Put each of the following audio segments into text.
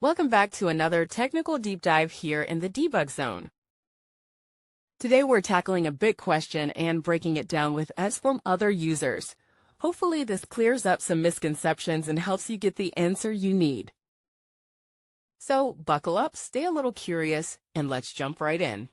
Welcome back to another technical deep dive here in the debug zone. Today we're tackling a big question and breaking it down with us from other users. Hopefully this clears up some misconceptions and helps you get the answer you need. So buckle up, stay a little curious, and let's jump right in.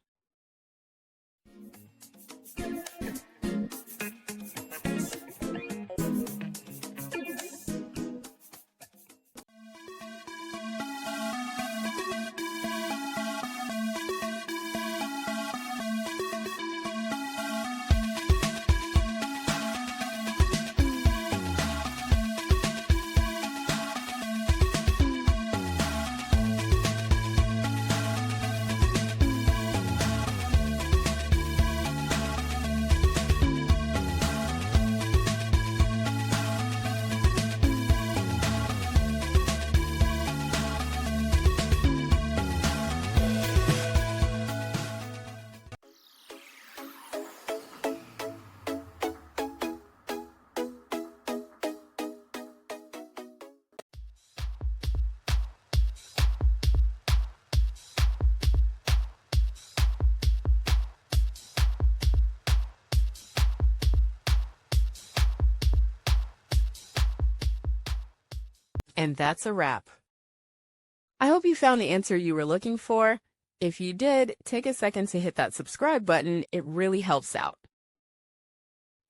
And that's a wrap. I hope you found the answer you were looking for. If you did, take a second to hit that subscribe button. It really helps out.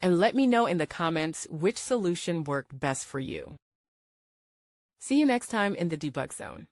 And let me know in the comments which solution worked best for you. See you next time in the debug zone.